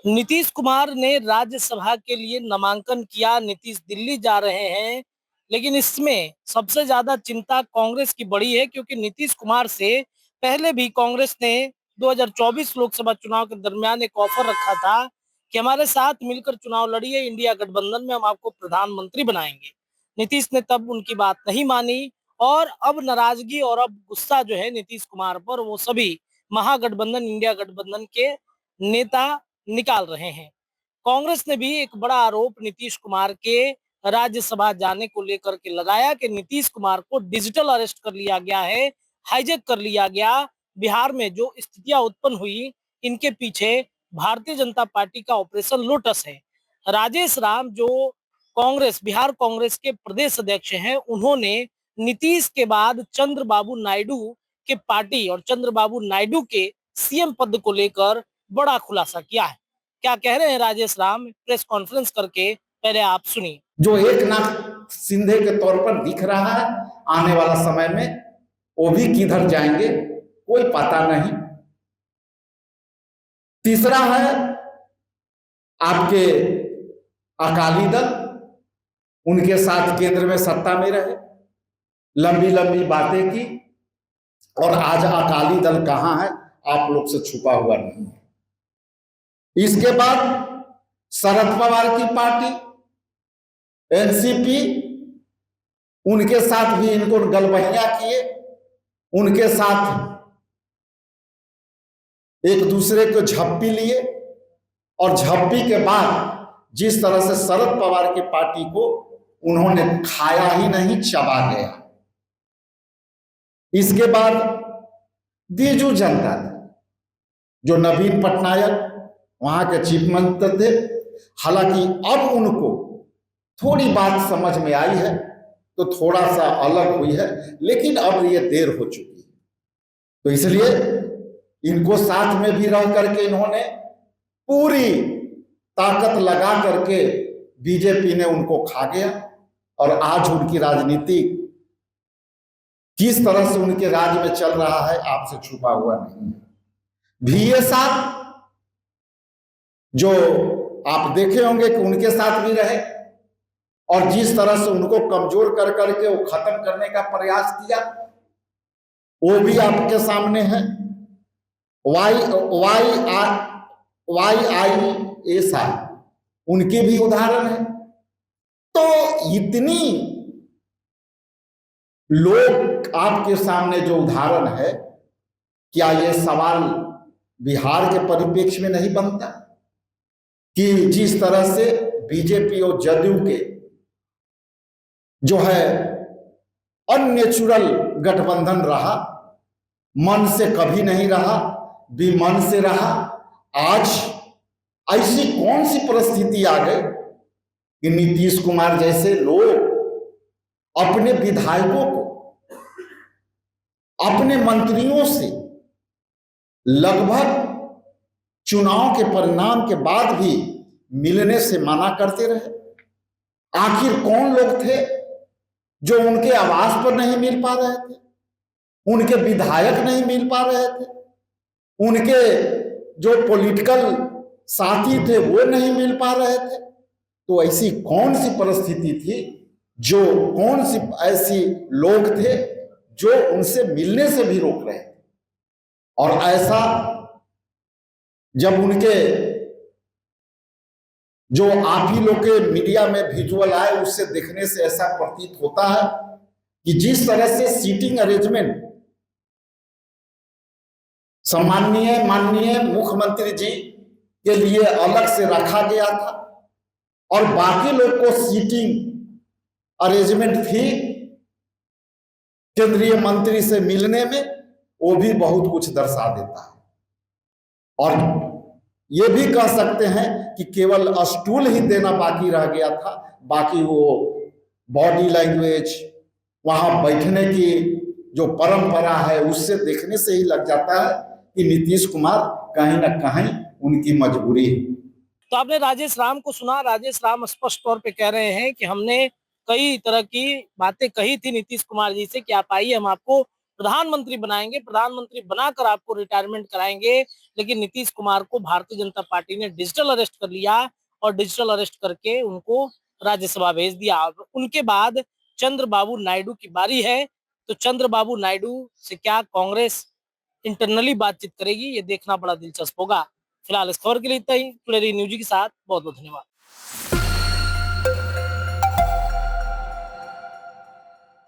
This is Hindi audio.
नीतीश कुमार ने राज्यसभा के लिए नामांकन किया। नीतीश दिल्ली जा रहे हैं, लेकिन इसमें सबसे ज्यादा चिंता कांग्रेस की बड़ी है, क्योंकि नीतीश कुमार से पहले भी कांग्रेस ने 2024 लोकसभा चुनाव के दरमियान एक ऑफर रखा था कि हमारे साथ मिलकर चुनाव लड़िए, इंडिया गठबंधन में हम आपको प्रधानमंत्री बनाएंगे। नीतीश ने तब उनकी बात नहीं मानी और अब नाराजगी और अब गुस्सा जो है नीतीश कुमार पर, वो सभी महागठबंधन, इंडिया गठबंधन के नेता निकाल रहे हैं। कांग्रेस ने भी एक बड़ा आरोप नीतीश कुमार के राज्यसभा जाने को लेकर के लगाया कि नीतीश कुमार को डिजिटल अरेस्ट कर लिया गया है, हाईजैक कर लिया गया। बिहार में जो स्थितियां उत्पन्न हुई, इनके पीछे भारतीय जनता पार्टी का ऑपरेशन लोटस है। राजेश राम, जो बिहार कांग्रेस के प्रदेश अध्यक्ष हैं, उन्होंने नीतीश के बाद चंद्रबाबू नायडू के पार्टी और चंद्रबाबू नायडू के सीएम पद को लेकर बड़ा खुलासा किया है। क्या कह रहे हैं राजेश राम, प्रेस कॉन्फ्रेंस करके पहले आप सुनिए। जो एक नाथ सिंधे के तौर पर दिख रहा है, आने वाला समय में वो भी किधर जाएंगे कोई पता नहीं। तीसरा है आपके अकाली दल, उनके साथ केंद्र में सत्ता में रहे, लंबी लंबी बातें की, और आज अकाली दल कहां है आप लोग से छुपा हुआ नहीं है। इसके बाद शरद पवार की पार्टी एनसीपी, उनके साथ भी इनको गलबहियां किए, उनके साथ एक दूसरे को झप्पी लिए, और झप्पी के बाद जिस तरह से शरद पवार की पार्टी को उन्होंने खाया ही नहीं, चबा गया। इसके बाद बीजू जनता दल, जो नवीन पटनायक वहां के चीफ मिनिस्टर थे, हालांकि अब उनको थोड़ी बात समझ में आई है तो थोड़ा सा अलग हुई है, लेकिन अब ये देर हो चुकी है। तो इसलिए इनको साथ में भी रह करके इन्होंने पूरी ताकत लगा करके बीजेपी ने उनको खा गया, और आज उनकी राजनीति किस तरह से उनके राज्य में चल रहा है आपसे छुपा हुआ नहीं है। VA साहब, जो आप देखे होंगे कि उनके साथ भी रहे, और जिस तरह से उनको कमजोर कर करके वो खत्म करने का प्रयास किया, वो भी आपके सामने है। YISI, उनके भी उदाहरण है। तो इतनी लोग आपके सामने जो उदाहरण है, क्या यह सवाल बिहार के परिप्रेक्ष्य में नहीं बनता कि जिस तरह से बीजेपी और जदयू के जो है अननेचुरल गठबंधन रहा, मन से कभी नहीं रहा, विमन से रहा, आज ऐसी कौन सी परिस्थिति आ गई कि नीतीश कुमार जैसे लोग अपने विधायकों को, अपने मंत्रियों से लगभग चुनाव के परिणाम के बाद भी मिलने से मना करते रहे। आखिर कौन लोग थे जो उनके आवास पर नहीं मिल पा रहे थे, उनके विधायक नहीं मिल पा रहे थे, उनके जो पॉलिटिकल साथी थे वो नहीं मिल पा रहे थे? तो ऐसी कौन सी परिस्थिति थी, जो कौन सी ऐसी लोग थे जो उनसे मिलने से भी रोक रहे थे? और ऐसा जब उनके जो आप ही लोग के मीडिया में विजुअल आए, उससे देखने से ऐसा प्रतीत होता है कि जिस तरह से सीटिंग अरेंजमेंट सम्माननीय माननीय मुख्यमंत्री जी के लिए अलग से रखा गया था, और बाकी लोग को सीटिंग अरेंजमेंट थी केंद्रीय मंत्री से मिलने में, वो भी बहुत कुछ दर्शा देता है। और ये भी कह सकते हैं कि केवल स्टूल ही देना बाकी रह गया था, बाकी वो बॉडी लैंग्वेज, वहां बैठने की जो परंपरा है, उससे देखने से ही लग जाता है कि नीतीश कुमार कहीं ना कहीं उनकी मजबूरी है। तो आपने राजेश राम को सुना। राजेश राम स्पष्ट तौर पे कह रहे हैं कि हमने कई तरह की बातें कही थी नीतीश कुमार जी से कि आप आइए, हम आपको प्रधानमंत्री बनाएंगे, प्रधानमंत्री बनाकर आपको रिटायरमेंट कराएंगे। लेकिन नीतीश कुमार को भारतीय जनता पार्टी ने डिजिटल अरेस्ट कर लिया और डिजिटल अरेस्ट करके उनको राज्यसभा भेज दिया। अब उनके बाद चंद्रबाबू नायडू की बारी है। तो चंद्रबाबू नायडू से क्या कांग्रेस इंटरनली बातचीत करेगी, ये देखना बड़ा दिलचस्प होगा। फिलहाल इस खबर के लिए इतना ही। टुडे न्यूज के साथ बहुत बहुत धन्यवाद।